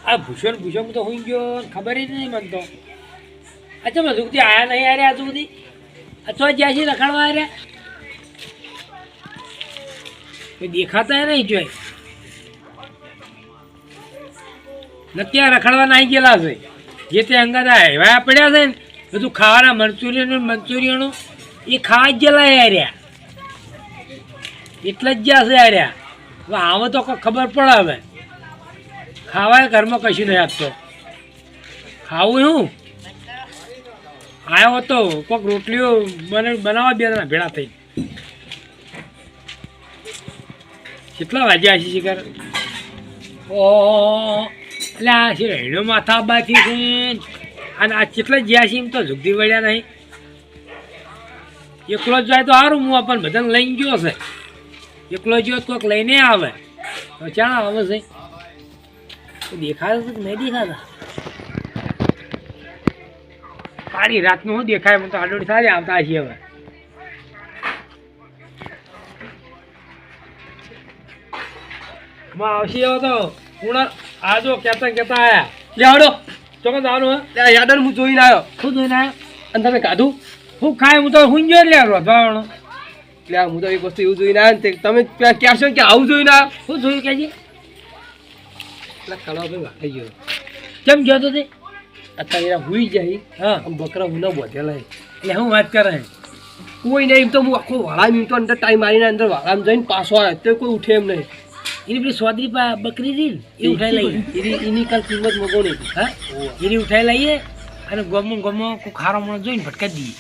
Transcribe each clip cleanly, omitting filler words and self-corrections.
આ ભૂષણ તો હું ગયો ખબર જ નહીં મને તો. અચ્છા મેં સુધી આયા નહીં આરે આજ સુધી અથવા જ્યાં છે રખડવા આર્યા દેખાતા નહીં જોઈ નથી રખડવા નાઈ ગયેલા છે જે તે અંગત એવા પડ્યા છે ને બધું ખાવાના મંચુરિયનો એ ખાવા જ ગયેલા આર્યા એટલે જ જ્યાં છે આર્યા હવે આમાં તો ખબર પડે હવે ખાવાય ઘરમાં કશું નહીં આપતો ખાવું શું આવ્યો હતો કોઈક રોટલીઓ બનાવવા બે ભેળા થઈ કેટલા વાગ્યા હશે શિકાર એટલે આ છે રેણો માથા બાથી છે અને આ કેટલા જ્યાં છે એમ તો ઝુકતી વળ્યા નહીં એકલો જ જાય તો સારું હું પણ બધાને લઈને ગયો છે એકલો જો કોઈક લઈને આવે તો ક્યાં આવે છે દેખાય તો નહીં દેખાતા સારી રાતનું શું દેખાય મને તો આડોડી સારી આવતા છીએ હવે આવશે એવો તો પૂર્ણ આજો કહેતા આયા લે હડો ચોક્કસ આવવાનું હે યાદન હું જોઈને આવ્યો શું જોઈને આવ્યો અને તમે કાઢું હું ખાય હું તો હું જ લે રોધવાનો એટલે હું તો એક વસ્તુ એવું જોઈને આવ્યો તમે કહેશો કે આવું જોઈને આવ્યો શું જોયું કહેજે થઈ ગયો કેમ ગયો તો તે અત્યારે હુઈ જાય હા બકરા હું બોધેલા એટલે હું વાત કરે કોઈ નહીં એમ તો હું આખો વાળા એમ તો અંદર ટાઈમ મારીને અંદર વાળામાં જઈને પાછો આવે તો કોઈ ઉઠે એમ નહીં એની પેલી સોદરી બકરી હતી એ ઉઠાઈ લઈએ એની કાલ કિંમત મગો નહીં હા એની ઉઠાઈ લઈએ અને ગમો કોઈ ખારો મને જોઈને ભટકાઈ દઈએ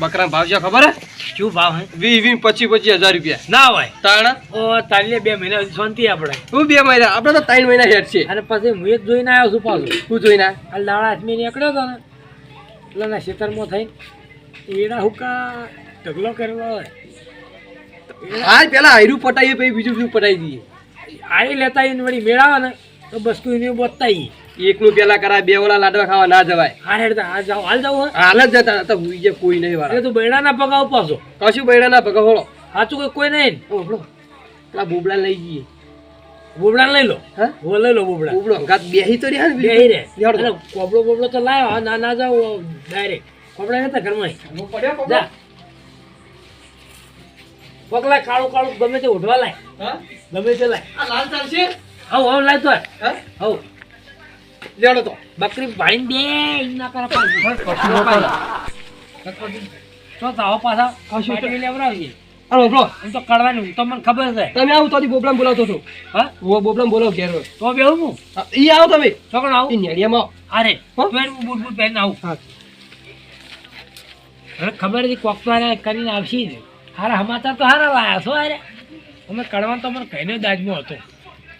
બકરા ભાવ છે ખબર હે શું ભાવ હે 20-25,000 રૂપિયા ના હોય તાણા ઓ તારીલે 2 મહિના શાંતિ આપણે હું 2 મહિના આપણે તો 3 મહિના હેડ છે અને પછી હું એક જોઈને આવ્યો છું પાછું હું જોઈને આ દાડા આસમી નીકળ્યો હતો ને એટલે ના ખેતરમાં થઈને એડા હુકા ઢગલો કરેલો હોય હા પેલા આયરું પટાઈએ પછી બીજું પટાઈ દઈએ આઈ લેતા આવીને વળી મેળાવે ને તો બસ તું એને બોતાઈ એકનું પેલા કરાય બે ઓલા લાડવા ખાવા ના જવાય હા હેડતા હાલ જાવ હાલ જ જતા તો હુઈ જે કોઈ નહીં વાળા તું બૈડા ના પગાવ પાછો કશું બૈડા ના પગાવ હોળો સાચું કોઈ નહીં ઓળો પેલા બોબડા લઈ જઈએ બોબડા લઈ લો હા હો લઈ લો બોબડો ગાત બેહી તો રહ્યા ને બેહી રે કોબડો તો લાયો ના જાવ ડાયરેક્ટ કોબડા નતા ઘરમાં જા પગલા કાળું ગમે તે ઉઠવા લાય હા ગમે તે લાય આ લાલ ચાલશે હવ લાય તો હવ લેડો તો બકરી ભાઈ દે ઇના કરા પાછો તો તાવ પાછા કશું લેવરાવજે અરે બોબલો એમ તો કડવાનું તો મને ખબર છે તમે આવો તો બોબલામ બોલાવતો છો હા હું બોબલામ બોલાવ ઘેર તો બેહું હું ઈ આવો તમે છોકરો આવો ઈ નેડિયામાં અરે પેર બૂટ પહેરીને આવું હા હવે ખબર છે કોક તો કરીને આવશી જ હારા સમાચાર તો હારા લાયા છો અરે અમે કડવાનું તો મને કહીને દાજમાં હતો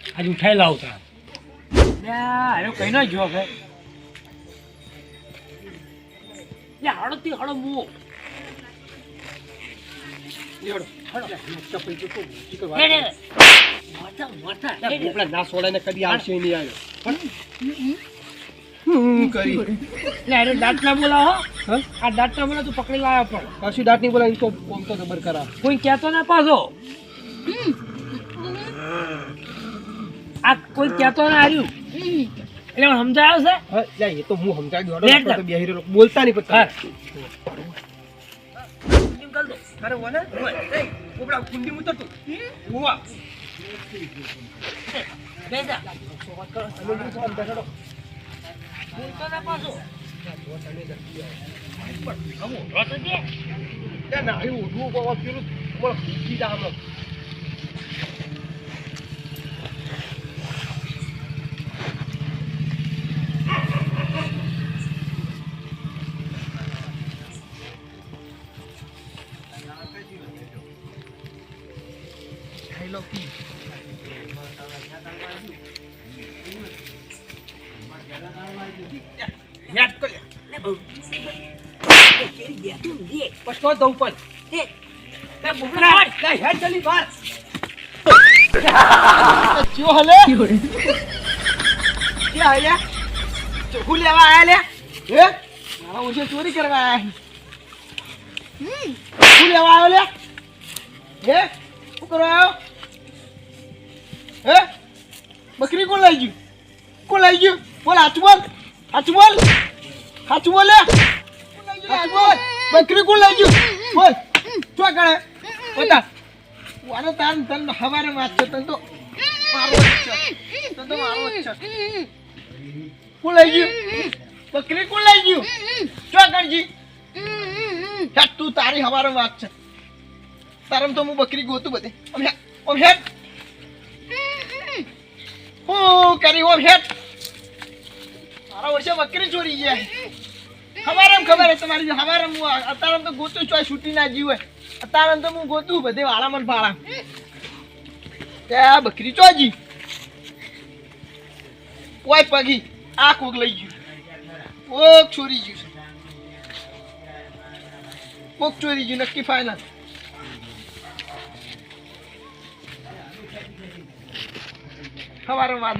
આજ ઉઠાઈ લાવતા અરે કઈ ના જો કે હળતી હળો મો ના સોડા ને કદી આવશે નહીં આવ્યો દાંત ના બોલાવો આ દાંત ના બોલા તું પકડી લાવ્યો પણ કશું દાંત નહીં બોલાવ તો કોમ તો ખબર કરા કોઈ કહેતો ના પાછો આ કોઈ કહેતો ના હાર્યું એટલે સમજાયો છે એ તો હું સમજાવી દઉં બેહી બોલતા નહીં પડતા અરે ઓને ઓબડા કુંડી મુતો તું ઓવા બેજા બોલતો ના પાછો હમો રોતો દે ના હું ઉઠું કો પેલું બોલ સીધા હમણાં યાદ કર પછો દઉં પણ એ બુકરા લે હેડ જલ્દી બહાર ક્યો હલે ક્યાં આયા ચોખું લેવા આયા લે હે મારા ઓછે ચોરી કરવા આયા ચોખું લેવા આવ્યો લે હે શું કરવા આવ્યો હે બકરી કોણ લઈ ગયું બોલ સાચું બોલ સાચું બોલ લે બોલ બકરી કોણ લઈ ગયું બોલ શું કરે બતા વારો તન હવારે વાત છે તન તો મારો છે કોણ લઈ ગયું બકરી કોણ લઈ ગયું શું કરજી હેટ તું તારી હવારે વાત છે તારમ તો હું બકરી ગોતું બધે ઓમ હેટ ઓ કરી ઓમ હેટ મારા વર્ષે બકરી ચોરી ગયા ખબર તમારી હવારે હું અત્યારે તો ગોતું ચોય છૂટી ના જીવે અત્યારે તો હું ગોતું બધે વાળા મન ફાળા ત્યાં બકરી ચોજી કોઈ પગી આ કોક લઈ ગયું કોક ચોરી ગયું કોક ચોરી ગયું નક્કી ફાઇનલ હવારે વાત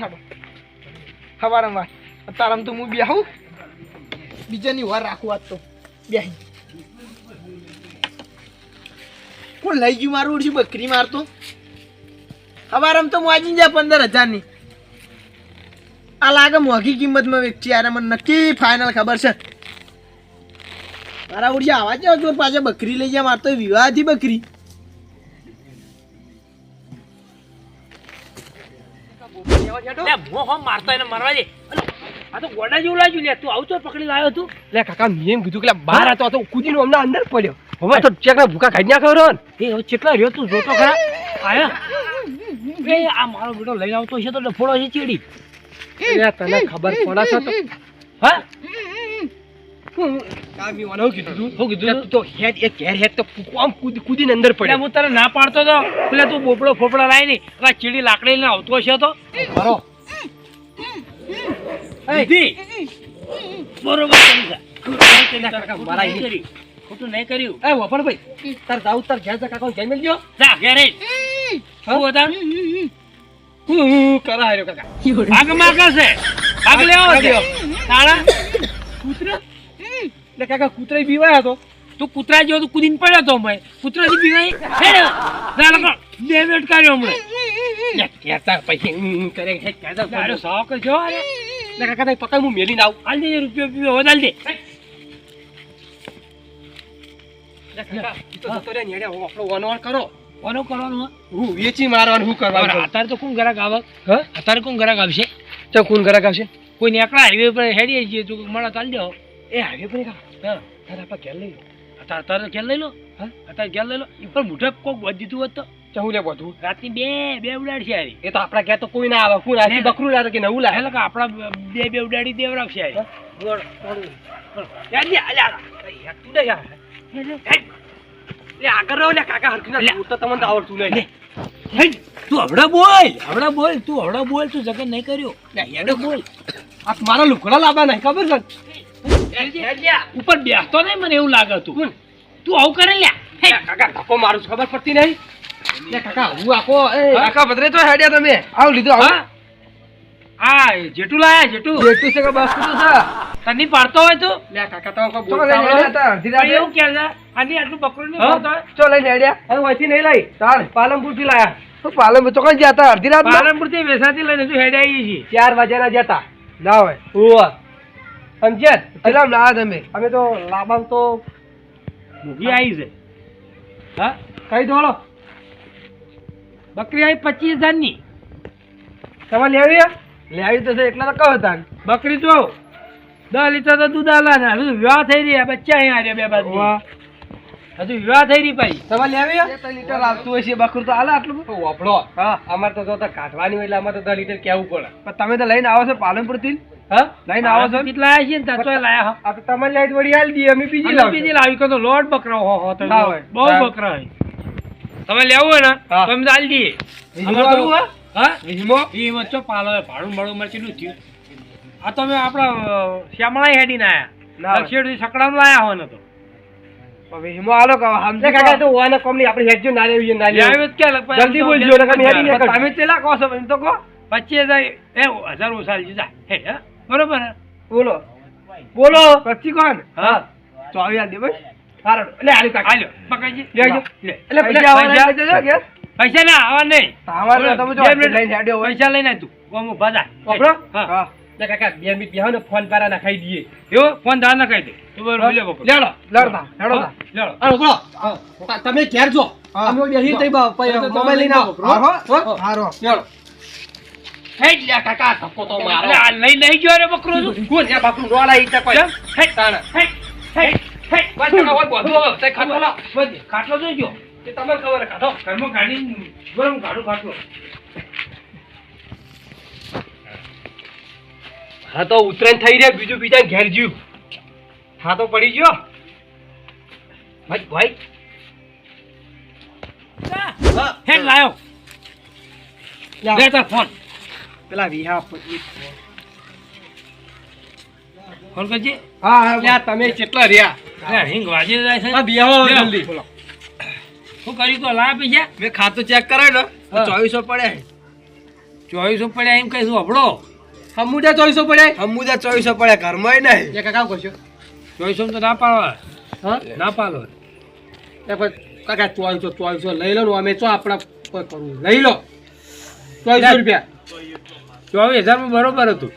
અત્યારે તો હું બેહું બીજાની વાર રાખું આજ તો બેહી કોણ લઈ ગયું મારું ઓછી બકરી મારતો હવારમ તો વાંચી જાય 15,000 આ લાગે મોંઘી કિંમતમાં વેચી યાર મને નક્કી ફાઇનલ ખબર છે મારા ઓછી આવા જાવ જો પાછા બકરી લઈ જાય મારતો વિવાહથી બકરી મારતો એને મારવા દે આ તો ગોડા જેવું લાગ્યું લે તું આવું તો પકડી લાવ્યો તું લે કાકા મેં એમ કીધું કે બહાર હતો તો કૂદીને હમણાં અંદર પડ્યો હવે તો ચેકના ભૂકા ખાઈ નાખ્યો રો ને એ હવે કેટલા રહ્યો તું જોતો ખરા આયા એ આ મારો બેટો લઈને આવતો છે તો ડફોડો છે ચીડી લે તને ખબર પડે છે તો હા કામી વાળો કીધું તો હેડ એક ઘેર હેડ તો આમ કૂદીને અંદર એટલે પડ્યો હું તને ના પાડતો તો એટલે તું બોપડો ફોપડા લાવી નહીં આ ચીડી લાકડી લઈને આવતો હશે તો બરો દીદી બરોબર ખોટું નહીં કર્યું એ વફર ભાઈ તાર જાવ તાર ઘેર જા કાકા જઈ મેલજો જા ઘેરે શું હતા કરા હાર્યો કાકા ભાગ માગે છે ભાગ લેવો છે તાળા કૂતરા લે કાકા કૂતરા બીવાય હતો તું કૂતરા જેવો તું કૂદીને પડ્યો તો મેં કૂતરાથી બીવાય હેડ જા લોકો બે મિનિટ કર્યો હમણાં કહેતા પછી કરે છે કહેતા તારો શોખ જો લે કાકા તઈ પકડ હું મેલીને આવું હાલ દે રૂપિયો પીવો વધાલ દે લે કાકા ઈ તો જતો રે નેડે હું આપણો વનવાણ કરો કોનો કરવાનું હું વેચી મારવાનું હું કરવાનું અત્યારે તો કોણ ગ્રાહક આવે હા અત્યારે કોણ ગ્રાહક આવશે તો કોણ ગ્રાહક આવશે કોઈ નેકડા હાઈવે પર હેડીએ છીએ તું મળે ચાલ જાઓ એ હાઈવે પર કાકા હા તારે આપણે ઘેર લઈ લો અત્યારે ઘેર લઈ લો હા અત્યારે ઘેર લઈ લો એ પણ મોઢા કોક વધ દીધું હોત તો ચહું લે બધું રાતની બે ઉડાડશે હારી એ તો આપણા ઘેર તો કોઈ ના આવે કોણ આખી બકરું લાગે કે નવું લાગે એટલે કે આપણા બે ઉડાડી દેવરાવશે હારી તું દે યાર લે આગળ રહો લે કાકા હરખી ના તો તમને તો આવડતું નહીં તું હવડા બોલ તું જગન નહીં કર્યો લે બોલ આ મારા લુકડા લાવવા નહીં ખબર છે ઉપર બેસતો નહીં મને એવું લાગે તું આવું કરે લ્યા કાકા ધક્કો મારું છું ખબર પડતી નહીં લે કાકા હું આખો કાકા બદરે તો હેડ્યા તમે આવ લીધું આવ આ જેટું લાયા જેટું છે કે બસ કીધું છે તની પાડતો હોય તું લે કાકા તો કો બોલતા અડધી રાતે એવું કે છે આની આટલું બકરું નહીં પાડતો હોય ચો લઈને હેડ્યા હવે વહીથી નહીં લઈ તાર પાલનપુર થી લાયા તો પાલનપુર તો કઈ જતા અડધી રાત પાલનપુર થી વેસાથી લઈને તું હેડે આવી છીએ 4 વાગ્યાના જતા ના હોય ઓવા સમજ્યા કેટલા ના તમે અમે તો લાબામ તો મૂકી આવી છે હા કઈ દોડો બકરી આવી 25,000 ની તમારે લેવી તો છે એટલા તો કહો તાન બકરી તો 10 લીટર તો દૂધ આલા ને હજુ વિવાહ થઈ રહી બચ્ચા અહીંયા રહ્યા બે બાજુ હજુ વિવાહ થઈ રહી ભાઈ તમારે લેવી 3 લીટર આવતું હોય છે બકરું તો આલા આટલું વાપરો હા અમારે તો જોતા કાઢવાની હોય એટલે અમારે તો 10 લીટર કેવું પડે પણ તમે તો લઈને આવો છો પાલનપુર થી હા લઈને આવો છો કેટલા આવ્યા છે ને તાર તો લાયા આ તો તમારી લાઈટ વળી આલી દી અમે બીજી લાવી તો લોટ બકરા હો તો બહુ બકરા હોય તમે લેવું હોય ને તો અમે આલી દઈએ હા વીમો ચો પાલો ભાડું મળું મળે કેટલું થયું આ તો અમે આપણા શ્યામળા હેડીને આયા ના હોય. શેઠથી સકડામાં લાયા હોય ને તો હવે હિમો આલો કે સમજો લે કાકા તો ઓવાના કોમની આપણે હેડજો ના લેવી ના લેવી લેવી જ ક્યાં લગભગ જલ્દી બોલજો નકર મેં હેડી નીકળ. તમે ચેલા કહો છો એમ તો કહો 25000 1000 ઓછા લઈ જા હેડ હે બરોબર હે? બોલો બોલો 25 કોણ હા 24 આલ દે બસ હારો લે આલી કાકા આલ્યો પકડજી લેજો. લે એટલે પૈસા પૈસા આવવાના પૈસા છે કે? પૈસા ના આવવા નહીં આવવાના તમે જો બે મિનિટ લઈને હેડ્યો હોય. પૈસા લઈને આય તું ગોમો ભાજા વાપરો? હા લે કાકા 2 મિનિટ બેહો ને ફોન પારા નાખાઈ દઈએ. એવો ફોન ધા ના કહી દે તું બરોબર લે બકો લેડો લડતા હેડો તા. લેડો આ બોલો તમે ઘેર જો અમે બેહી તઈ મોબાઈલ લઈને આવો. હારો. હારો લેડો હેડ લે કાકા ધક્કો તો મારો. અરે આ લઈ નહીં ગયો રે બકરો તું કોણ છે બાપુ રોલા ઈ તક કેમ? હેડ તાણા હેડ હેડ હેડ બસ કાકા હોય બધું હવે તે ખાટલો લા. બધી ખાટલો જોજો તે તમને ખબર હે કાઢો. ઘરમાં ગાડી ગરમ કાઢું ખાટલો હા તો ઉતરાણ થઈ રહ્યા બીજું બીજા ઘેર જ્યું. હા તો પડી ગયો ભાઈ ભાઈ હા હેડ લાયો લેતા ફોન પેલા વિહા ફોન કરજે હા હા તમે કેટલા રહ્યા લે હિંગ વાજી જાય છે હા બેહો લે, જલ્દી. બોલો. શું કર્યું તો લાયા પૈસા મેં ખાતું ચેક કરાય ને હા. 2400 પડ્યા 2400 પડ્યા એમ કહીશું હબળો હમુડા 2400 પડ્યા હમુડા 2400 પડ્યા ઘરમાં નહીં એ કાકા કરશો 2400 તો ના પાડવા હા ના પાડો એ પણ કાકા 2400 લઈ લો ને અમે ચો આપણા પર કરવું લઈ લો 2400 રૂપિયા 24000 માં બરોબર હતું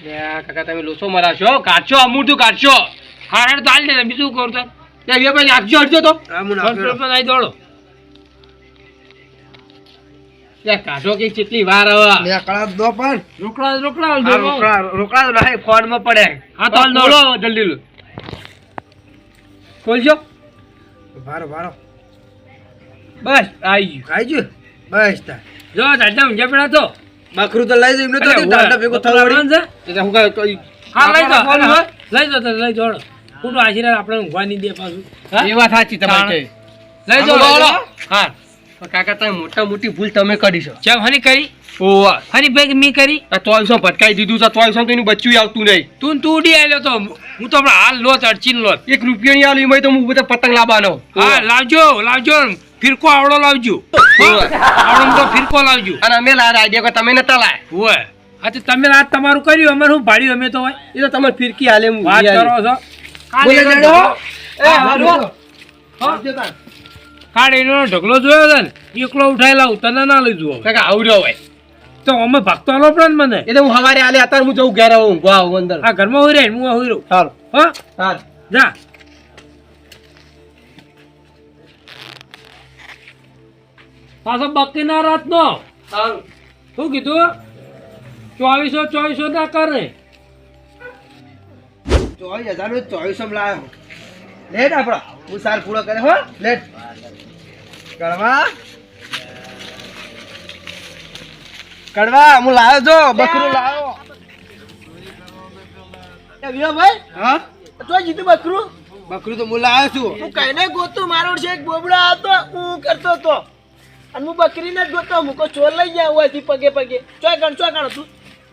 લે કાકા તમે લોસો મરાશો કાઢશો અમૂર્તું કાઢશો હા હેડ તો હાલ દે બીજું કરું તો તે બે ભાઈ નાખજો હટજો તો નહીં દોડો લે કાઢો કે કેટલી વાર હવે લે કળા દો પણ રોકડા રોકડા આ રોકડા તો નહીં ફોન માં પડે હા તો હાલ દોડો બોલો જલ્દી લો ખોલજો ભારો ભારો બસ આવી ગયું ખાઈ ગયું બસ તાર જો દાદા ઊંઝા પેડા તો બકરું તો લઈ જઈ એમને તો અરે, ટાટા ભેગું તો થવાડી લાવવાનું છે? એટલે હું કહું હા લઈ આપણા ફોન જાઓ હોય? લઈ જાઓ તો લઈ જોડો ખોટું આશીર્વાદ આપણે ઊંઘવા નહીં દે પાછું હા? એ વાત સાચી તમારી લઈ જાઓ, જાઓ લઈ લઈ જાઓ. જાઓ. હા પણ કાકા તમે મોટા મોટી ભૂલ તમે કરી છો ચમ હની કરી ઓવા હની ભાઈ મી કરી આ 2400 ભટકાઈ દીધું છે 2400 તો એનું બચ્ચું આવતું નહીં તું ઉડી આલ્યો તો હું તો હમણાં હાલ લોત અડચીન લોત 1 રૂપિયો નહીં આલું એમાંય તો હું બધા પતંગ લાવવાનો હા લાવજો લાવજો ફિરકો આવડો લાવજો ઓવે. આવડો તો ફિરકો લાવજો અને અમે લાયા આઈડિયા તમે નતા લાયા હોય હા તો તમે આ તમારું કર્યું અમારે શું ભાડ્યું અમે તો હોય એ તો તમે ફિરકી હાલે હું વાત લઈ કરો આલી. છો બોલે કાલે જાડો. એ હાલો. કાળ એનો ઢગલો જોયો છે ને એકલો ઉઠાઈ લાવું તને ના લઈ જુઓ કાકા આવડ્યો હોય તો અમે ભાગતો આલો પડે ને મને એટલે હું સવારે હાલે અત્યારે હું જઉં ઘેર આવું ઊંઘવા આવું અંદર આ ઘરમાં હોય રે હું હોય રહું હાલો હા હા જા પાછો બાકી ના રાત નો સારું શું કીધું 2400 ના કરે 24,000 નું 2400 લાયો લેટ આપડા હું સાલ પૂરો કરે હો લેટ કડવા કડવા હું લાયો જો બકરું લાયો એ વિયોભાઈ, હા તો જીતું બકરું બકરું તો હું લાયો છું હું કઈને ગોતું મારો છે એક બોબડો હતો હું કરતો તો અને હું બકરીને જ ગોતો મૂકો ચોર લઈ ગયા હોયથી પગે પગે ચોકણ હતું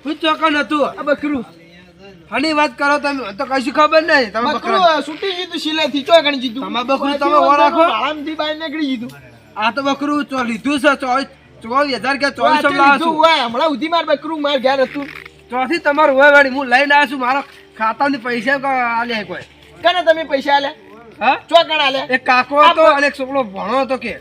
હું ચોકન હતું આ બકરું હની વાત કરો તમે તો કશું ખબર નહીં તમે બકરા બકરું છૂટી જીતું સિલાઈથી ચોકણ જીતું તમારે બકરું તમે ઓળખો? આરામથી બહાર નીકળી જીતું આ તો બકરું લીધું છે 24,000 કે 2400 લીધું લાવ્યો છું હોય હમણાં ઉધી માર બકરું માર ઘેર હતું ચોથી તમારું હોય વાળી હું લઈને આવ્યો છું મારા ખાતાની પૈસા આલ્યા કોઈ કને તમે પૈસા આલ્યા હા ચોકણ આલ્યા એક કાકો હતો અને એક છોકરો ભણો હતો કે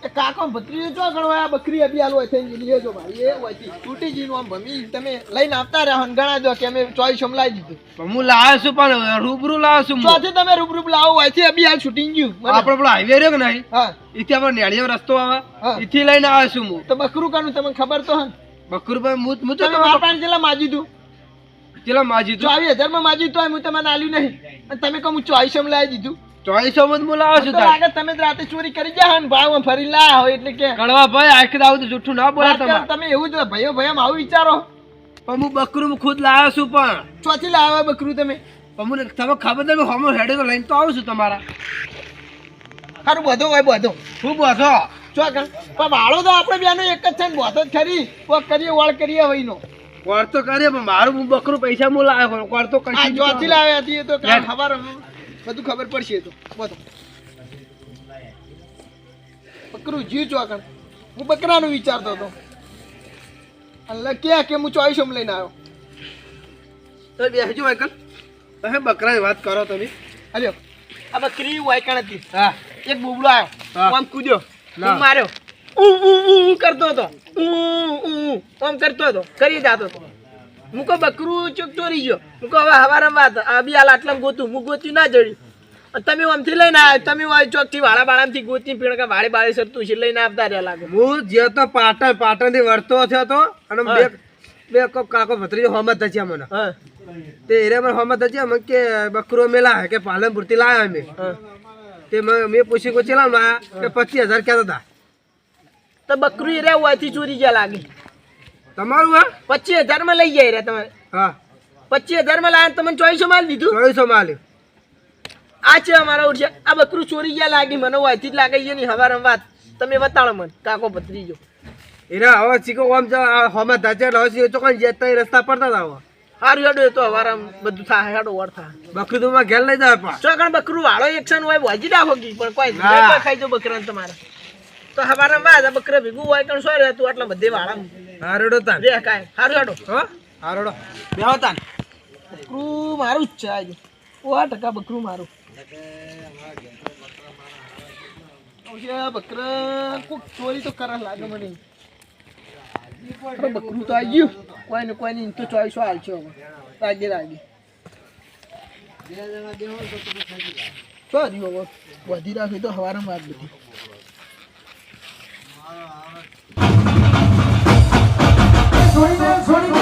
એ કાકો ભત્રીજો ચોકણ હોય આ બકરી અભી આલો હોય થઈને લીધો જો ભાઈ એ હોયથી તૂટી જીનું આમ ભમી તમે લઈને આવતા રહ્યા હન ગણા દો કે અમે 2400 લાવી દીધું પણ હું લાવ્યો છું પણ રૂબરૂ લાવ્યો છું હું. ચોથી તમે રૂબરૂ લાવો હોયથી અભી હાલ છૂટી ગયું મને. આપણે પેલો હાઈવે રહ્યો કે નહીં હા એથી આપણે નેળિયો રસ્તો આવે હા. એથી લઈને આવ્યો છું હું તો બકરું કાનું તમને ખબર તો હન બકરું ભાઈ હું તો તમે મારા પાસે જેટલા માજી દઉં ચેલા માજી તું 24,000 માં માજી તો હું તમને આલ્યું નહીં અને તમે કહો હું 2400 માં લાવી દીધું 2400 માં હું લાવ્યો છું તો તાર લાગે તમે જ રાતે ચોરી કરી જા હન ભાવ ફરી લાયા હોય એટલે કે કડવા ભાઈ આખી દાવ તો જૂઠું ના બોલે વાત કરો, તમારે તમે એવું જ ભયો ભયો આવું વિચારો પણ હું બકરું ખુદ લાવ્યો છું પણ ચોથી લાવ્યા બકરું તમે મને તમે ખબર નહીં હમો હેડે તો લઈને તો આવું છું તમારા સારું બધો હોય બધો શું બોધો ચોકણ પણ વાળો તો આપણે બેનો એક જ છે ને બધો જ ખરી કોક કરીએ વળ કરીએ વહીનો કોર તો કરે પણ મારું હું બકરું પૈસા હું લાવ્યો કોર તો આ જોથી લાવ્યા હતી એ તો કાલ ખબર બધું ખબર પડશે એ તો બોલો બકરું જીવ ચોકણ હું બકરાનું વિચારતો હતો અલ્લા કે હું ચોઈસમ લઈને આવ્યો તો બેસજો વાયકલ તમે બકરાની વાત કરો તમે અલ્યો આ બકરી વાયકણ હતી હા એક બોબડો આવ્યો હા. આમ કૂદ્યો ના. હું માર્યો કરતો હતો આમ કરતો હતો કરી જતો હતો હું કહું બકરું ચોક ચોરી ગયો હું કહું હવે હવારમાં વાત આ બી હાલ આટલામાં ગોતું હું ગોત્યું ના જડ્યું અને તમે આમથી લઈને આવ્યા તમે ચોકથી વાળા બાળામાંથી ગોતી પીણ વાળે બાળે સરતું છે લઈને આપતા રહ્યા લાગે હું જે તો પાટણ થી વળતો થયો હતો અને બે કાકો ભત્રીજો હોમત થયા મને હા તે એરે મને હોમત થયા મને કે બકરો મેલા કે પાલનપુર થી લાવ્યા અમે હા તે મેં પૂછી કો ચેલા લાયા કે 25,000 કહેતા હતા તો બકરું એ રહ્યા હોયથી ચોરી ગયા લાગે તમારું હા 25,000 માં લઈ જાય રહ્યા તમે હા 25,000 માં લાયા તમને 2400 માં દીધું 2400 માં આલ્યું આ છે અમારા ઉઠશે આ બકરું ચોરી ગયા લાગી મને હોયથી જ લાગે છે નહીં હવારમાં વાત તમે બતાડો મને કાકો ભત્રીજો એરા હવે ચીકો આમ હોમત થયા એટલે હવે ચોકન જતા રસ્તા પડતા હતા હવે હારું હેડો એ તો હવારમાં બધું થાય હેડો વર થાય બકરી તો માં ઘેર લઈ જાય પા ચોકણ બકરું વાળો એક્શન હોય વાજી રાખો કી પણ કોઈ ના. કોઈ ખાઈ દો બકરાને તમારે તો હવારમાં વાત આ બકરા ભેગું હોય કણ સોય રહેતું આટલા બધે વાળા હારડો તાન રે કાય હારું હેડો હો હારડો બેહો તાન બકરું મારું જ છે આજે 100% બકરું મારું બકરા કોક ચોરી તો કરા લાગે મને બકરું તો આવી ગયું કોઈ ને તો 2400 હાલશો હવે લાગે લાગે સોરી હવે વધી રાખી તો હવારમાં વાત બધી છોડી દે